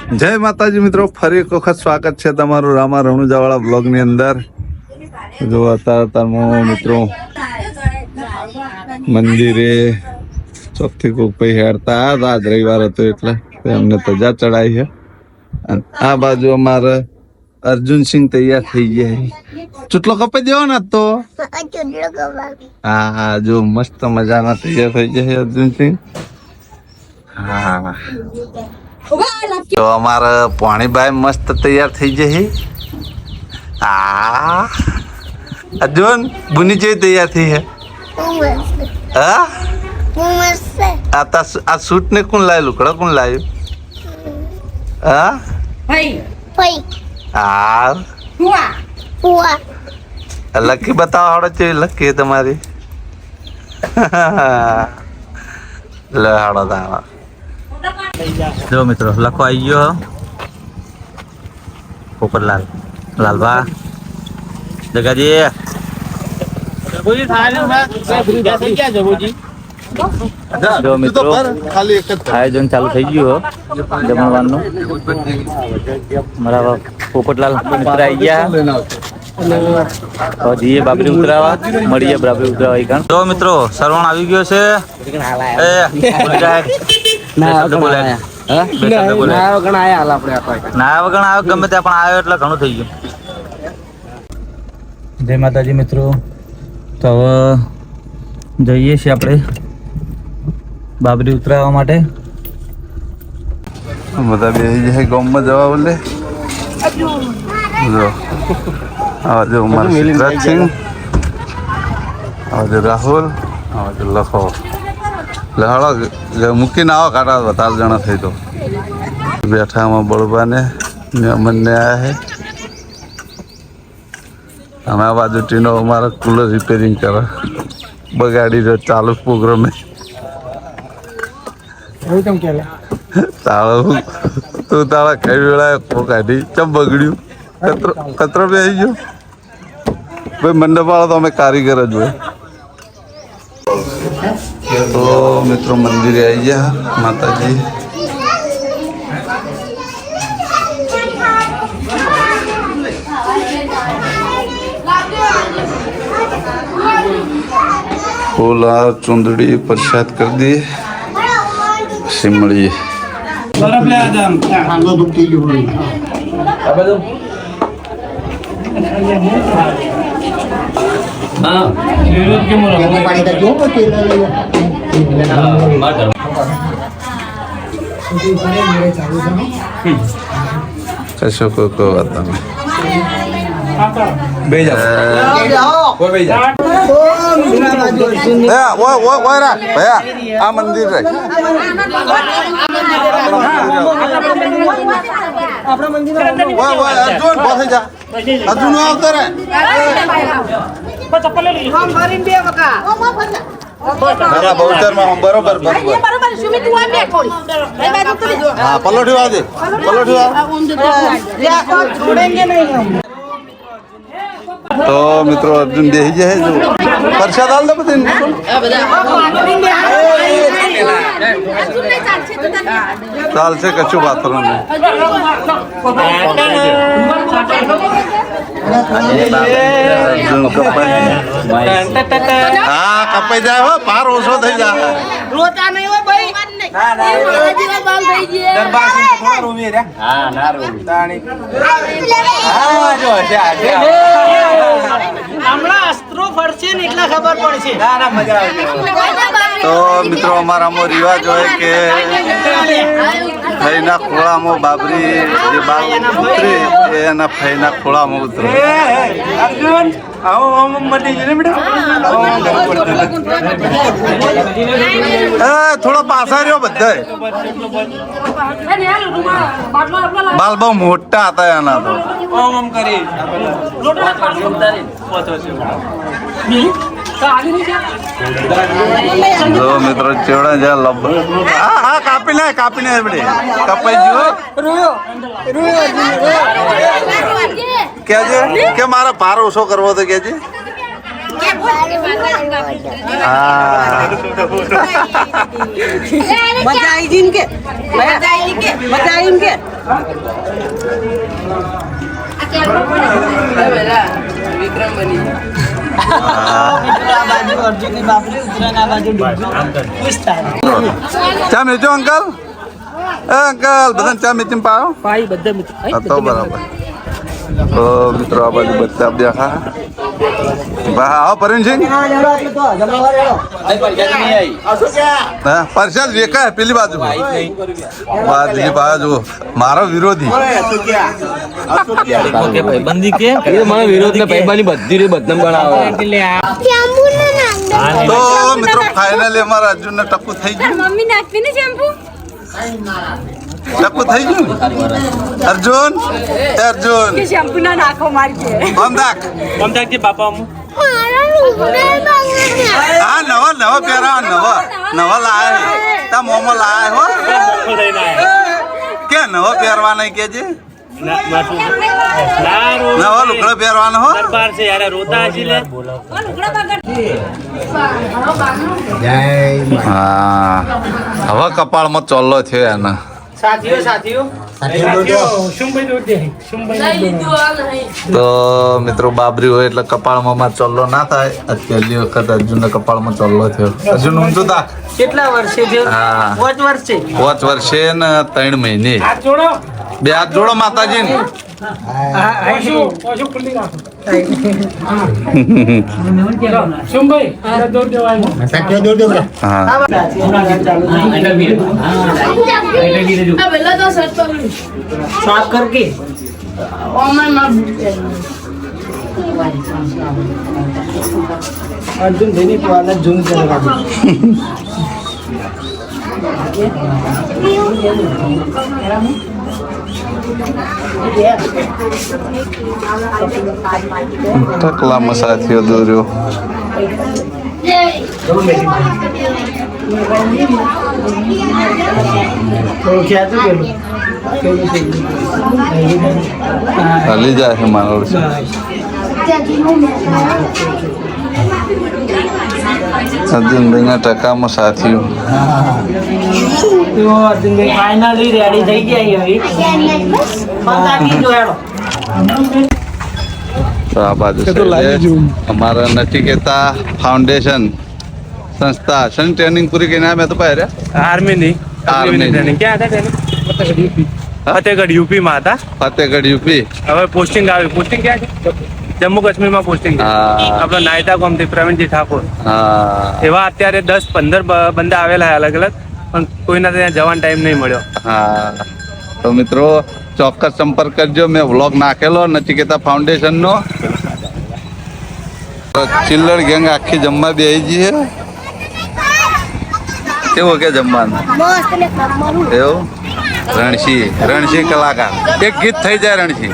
જય માતાજી મિત્રો, ફરી એક વખત સ્વાગત છે તમારું રામા રણુજાવાળા બ્લોગ ની અંદર. જો અત્યારે મિત્રો મંદિરે ચોકથી કોક ભાઈ હેરતા આજ રવિવાર હતો એટલે એમને ધજા ચડાઈ છે. આ બાજુ અમારે અર્જુનસિંહ તૈયાર થઈ ગયા. ચૂટલો કપાઈ દેવો ને તો હા હા, જો મસ્ત મજાના તૈયાર થઈ ગયા અર્જુનસિંહ. હા, તો અમારા પાણીભાઈ મસ્ત તૈયાર થઈ જશે. હા અર્જુન બુની જેવી તૈયાર થઈ છે. હા આ સૂટ ને કોણ લાવ્યું? લુકડા કોણ લાવ્યું? હા હા, લકી બતાવો હાડો છે. લકી તમારી લે હાડો તારા. જો મિત્રો લખો આવી ગયો પોપટલાલ લાલભા જગાજી. જો મિત્રો આયોજન ચાલુ થઈ ગયું જમણવાનું. મારા પોપટલાલ મિત્ર આવી ગયા. જઈએ બાબરી ઉતરાવા, મળીએ બાબરી ઉતરાવા. જો મિત્રો શ્રવણ આવી ગયો છે. ના વગણ આવ્યો ગમે ત્યાં પણ આવ્યો એટલે ઘણું થઈ ગયું. જય માતાજી મિત્રો, તો હવે જઈએ છીએ આપણે બાબરી ઉતરાવવા માટે. બધા બે જાય ગામમાં જવા બોલે. જો આવા જો સિદ્ધરાજસિંહ, આવા જો રાહુલ, આવા જો લખો. લહાડો મૂકીને આવો કાઢા વધારે જણા થઈ તો બેઠા. આમાં બળબાને અમનને આવ્યા છે. અને આ બાજુ ટીનો અમારા કુલર રિપેરિંગ કરે, બગાડી રહ્યો ચાલુ પ્રોગ્રામ. તાળું તું તાળા કઈ વેળા કાઢી ચમ બગડ્યું? કચરો બે આવી ગયો ભાઈ. મંડપ વાળો તો અમે કારીગર જ હોય. તો મિત્રો મંદિરે આવી ગયા માતાજી. ફૂલ હાર ચુંદડી પ્રસાદ કરી દઈએ, પછી મળીએ. કશો કોઈ વાત નહીં. આ મંદિર રે અર્જુન આવતો રે. બરોબર હા, પલોઠી વાજે પલોઠી. તો મિત્રો અર્જુન બેસી જાય. જો પ્રસાદ હાલ દે બધે. ચાલશે કશું પાથરો નહીં. હા કપાઈ જાય હો, પાર ઓછો થઈ જાય. રોતા નહીં હોય ભાઈ. તો મિત્રો અમારામાં રિવાજ હોય કે ફઈના ખોળામાં બાબરી જે બાર ઉતરે એના ફઈના ખોળામાં ઉતરે. થોડો પાછા રહ્યો બધા. બાલ બહુ મોટા હતા એના તો. જો મિત્રો ચેવડા જ્યાં લબ હા કાપીને બધે કપાઈ ગયો. કેજે કે મારા ભાર ઓછો કરવો તો કેજે. हाँ मजा आई जी इनके मजा आई इनके विक्रम बनी अर्जुन की बापरे उतरा बाजू चा मेचो अंकल अंकल બધા ચા મેચીને પાડો पाई बद्दे मित्र તો બરાબર તો મિત્રો આ બાજુ બધા બેઠા વાહ આવો પરવીનસિંહ હા પરસાદ વેકા પેલી બાજુ બાજુની બાજુ મારો વિરોધી કે ભાઈબંધી કે એ મને વિરોધ ને ભાઈબંધી બધી રે બદનામ બનાવે તો મિત્રો ફાઇનલી અમારા અર્જુનને ટપ્પુ થઈ ગયું મમ્મી નાખવી ને શેમ્પુ ટપ્પુ થઈ ગયું અર્જુન અર્જુન કે શેમ્પુ ના નાખો માર કે બંધાક કે બાપા હા નવા પહેરા નવા લાયા તા મોમો લાયા હો કે નવા પહેરવા નહીં કેજે નવા લુગડા પહેરવાનો હો દરબાર છે યાર રોતા છે લે હા હવે કપાળમાં ચોલ્લો છે એના साथियों તો મિત્રો બાબરી હોય એટલે કપાળમાં ચોલ્લો ના થાય પહેલી વખત અર્જુનને કપાળમાં ચોલ્લો થયો અર્જુન ઊંચું તાક કેટલા વર્ષે છે હા 5 વર્ષે 5 વર્ષે ને 3 મહિને બે હાથ જોડો માતાજી ને साफ करके अर्जुन देने को वाला जूम करेगा ટકલામાં સાથીઓ દોર્યો હાલી જાય છે મારો અર્જુનભાઈના ટકામાં સાથીઓ फाइनली रेडी થઈ ગયા તો આ બાજુ છે અમારા નચિકેતા ફાઉન્ડેશન સંસ્થા શન ટ્રેનિંગ પૂરી કરીને આવ્યા તો પહેરે આર્મી ની આર્મી ટ્રેનિંગ ક્યાં હતા ટ્રેનિંગ ફતેહગઢ યુપી માં હતા ફતેહગઢ યુપી હવે પોસ્ટિંગ આવી પોસ્ટિંગ ક્યાં છે જમ્મુ કાશ્મીર માં પોસ્ટિંગ છે હા આપણા નાયતા ગામથી પ્રવીણજી ઠાકોર હા એવા અત્યારે 10-15 બંદા આવેલા અલગ અલગ પણ કોઈના ત્યાં જવાનો ટાઈમ નહીં મળ્યો હા તો મિત્રો ચોક્કસ સંપર્ક કરજો મેં વ્લોગ નાખેલો નચિકેતા ફાઉન્ડેશન નો ચિલ્લર ગેંગ આખી જમવા બેહી જઈએ કેવું કે જમવાનું એવું રણસી કલાકાર એક ગીત થઈ જાય રણસી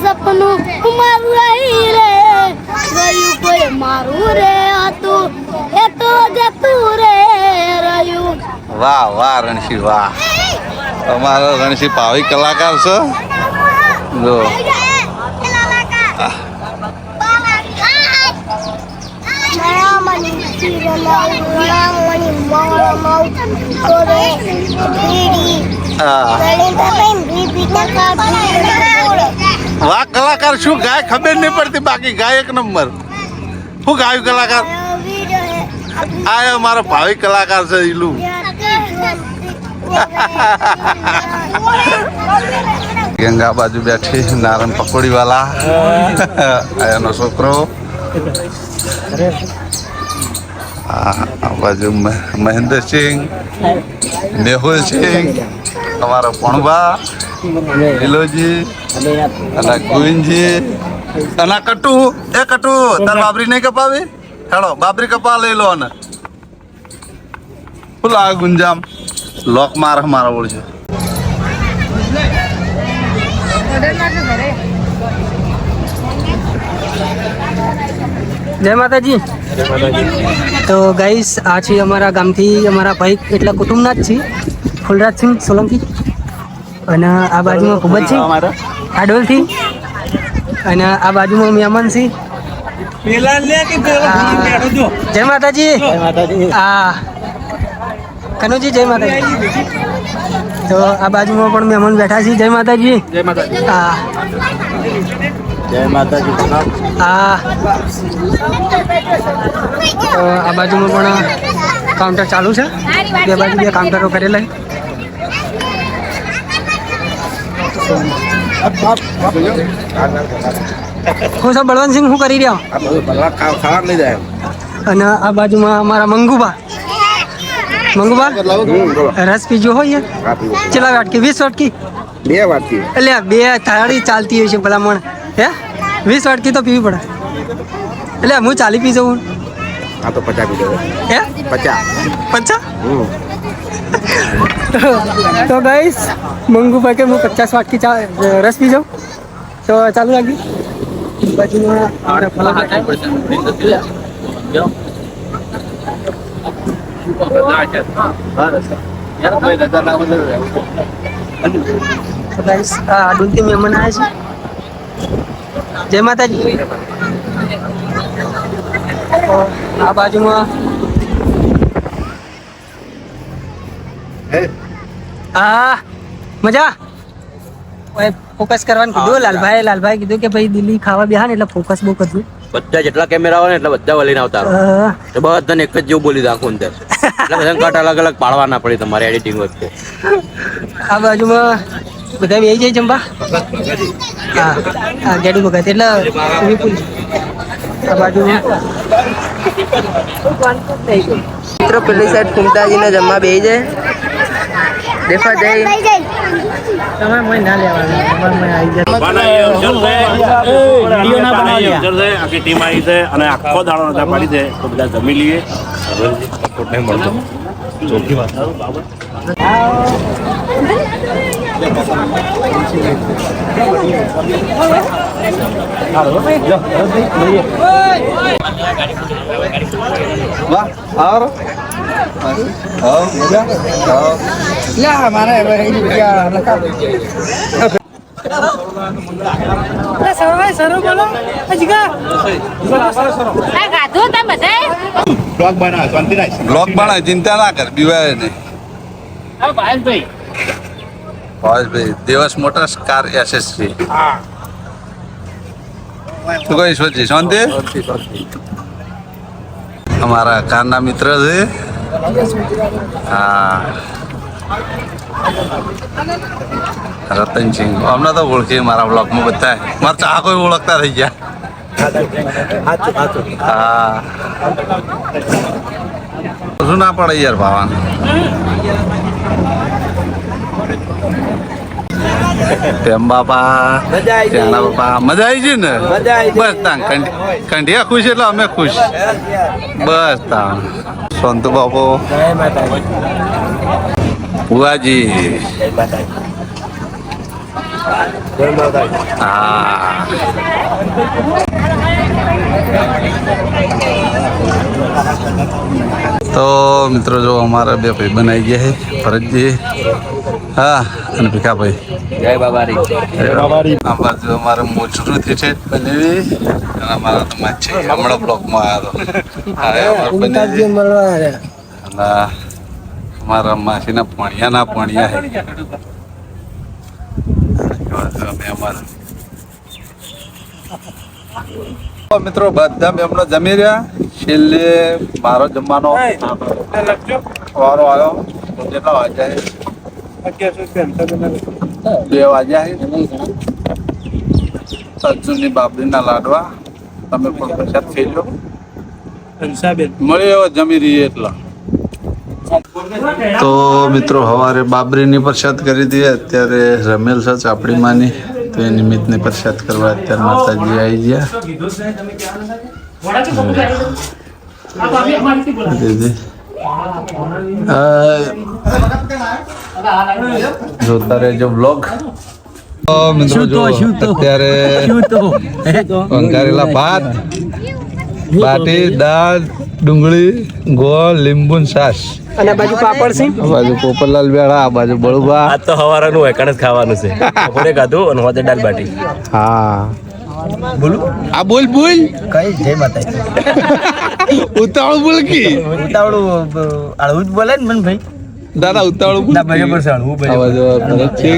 સપનું મારું રહી રે ગયું કોઈ મારું રે હતું એ તો જતું રે રહ્યું વાહ વાહ રણસી વાહ અમારો રણસી ભાવિક કલાકાર છે જો વાહ કલાકાર શું ગાય ખબર નહીં પડતી બાકી ગાય એક નંબર શું ગાયું કલાકાર આ મારો ભાવિક કલાકાર છે ઈલું ગંગા બાજુ બેઠી નારાયણ પકોડી વાલા એનો છોકરો આ બાજુ મહેન્દ્રસિંહ મેહુલસિંહ અમારો પણવા લીલોજી અને ગોવિંદજી અને કટુ તાર બાબરી નહીં કપાવી હેડો બાબરી કપા લઈ લો ને ફૂલ આ ગુંજામ લોક મારા ઓળશે જય માતાજી તો ગાઈસ આ છે અમારા ગામથી અમારા ભાઈ એટલા કુટુંબના જ છે ફુલરાજસિંહ સોલંકી અને આ બાજુમાં ભૂપતસિંહ આડોલથી અને આ બાજુમાં મહેમાનસિંહ જય માતાજી. હા કનુજી જય માતાજી. તો આ બાજુમાં પણ મહેમાન બેઠા છે. જય માતાજી. હા જય માતાજી. હા તો આ બાજુમાં પણ કાઉન્ટર ચાલુ છે. બે બાજુ બે કાઉન્ટરો કરેલા હું સર બળવંતસિંહ શું કરી રહ્યા અને આ બાજુમાં અમારા મંગુબા રસ પીજો હોય ચલા વાટકી 20 વાટકી 2 વાટકી એટલે 2 થાળી ચાલતી હોય છે ભલામણ હે 20 વાટકી તો પીવી પડે એટલે હું 40 પી જવું આ તો 50 પી જવું હે 50 તો ગાઈસ મંગુબા કે હું 50 વાટકી રસ પી જાઉં તો ચાલુ રાખી બાજુમાં ડુલતી મહેમાન આવ્યા છે. જય માતાજી. આ બાજુમાં હા મજા ફોકસ કરવાનું કીધું. લાલભાઈ કીધું કે ભાઈ દિલ્હી ખાવા બેહા ને એટલે ફોકસ બહુ કરવું. બધા જેટલા કેમેરા આવે ને એટલે બધા વળીને આવતા તો બધાને એક જ જેવું બોલી નાખું અંદર એટલે બધા કટ અલગ અલગ પાડવા ના પડે તમારે એડિટિંગ વખતે. આ બાજુમાં બધા બેસી જાય જમવા. હા ગેડુ ભગત એટલે સ્વિમિંગ પુલ. આ બાજુમાં મિત્રો પેલી સાઈડ ફૂમતાજીને જમવા બેસી જાય દેખા જાય તમે મને ના લેવાનું આખી ટીમ આવી છે અને આખો દાડો રજા પાડી દે તો બધા જમી લઈએ. નહીં મળતો ચોખ્ખી વાત. વાહ આવો બ્લોક બનાવે ચિંતા ના કર બીવાય નહીં. ભાઈ દિવસ મોટર કાર એસએસસી તું કઈ સોચી શાંતિ અમારા કારના મિત્ર છે. હા રતનસિંહ અમને તો ઓળખી મારા બ્લોકમાં બધા મારા ચાહકો ઓળખતા થઈ ગયા. હા શું ના પડે યાર ભાવાનું. તેમ બાપા ત્યાંના બાપા મજા આવી છે ને બસ તાં કંઠિયા ખુશ એટલે અમે ખુશ બસ તાં. સંતુ બાપુ ભુવાજી હા તો મિત્રો જો અમારા બે ભાઈ બનાવી ગયા છે ભરતજી હા અને ભીખાભાઈ જય બાબારી. આ બાજુ અમારે મોચરૂથી છે બનેવી અને અમારા તો માછી હમણાં બ્લોકમાં આવ્યો અને અમારા માસીના પોણિયા છે અમે અમારા મિત્રો બધા એમનો જમી રહ્યા. છેલ્લે મારો જમવાનો વારો આવ્યો. કેટલા વાગ્યા છે 2 વાગ્યા છે. અર્જુનની બાબરીના લાડવા તમે પણ પ્રસાદ થઈ લો મળ્યો જમી રહીએ એટલા. તો મિત્રો સવારે બાબરીની પ્રસાદ કરી દઈએ. અત્યારે રમેલ છે ચાપડી માની તો એ નિમિત્તની પ્રસાદ કરવા અત્યારે માતાજી આવી ગયા. જોતા રહેજો બ્લોગ. મિત્રો જો અત્યારે વઘારેલા ભાત બાટી દાળ ડુંગળી ગોળ લીંબુ છાશ અને બાજુ પાપડ છે. આ બાજુ પોપરલાલ બેડા આ બાજુ બળુબા. આજ તો હવારનું હોય કણ જ ખાવાનું છે. બપોરે ખાધું અને હોદે દાળ બાટી. હા આ બોલ બોલ કઈ જય માતાજી ઉતાવળ બોલ કી ઉતાવળું હળવું જ બોલે ને મન ભાઈ દાદા ઉતાવળ બોલ ના બરાબર છે હળવું અવાજ ભરત છે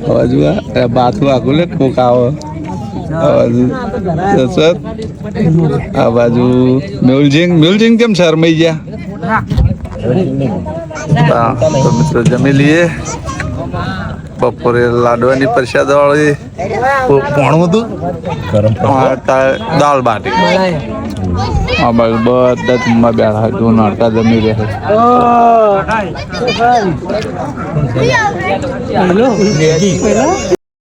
અવાજ બાથું આગળ લે કોક આવે અવાજ સર આ બાજુ મેહુલસિંહ કેમ શરમાઈ ગયા તો મિત્રો જમી લઈએ બપોરે લાડવાની પ્રસાદ વાળી પોણું હતું દાળ બાટી હા બાજુ બધા જમવા બેઠા જો નડતા જમી રહ્યા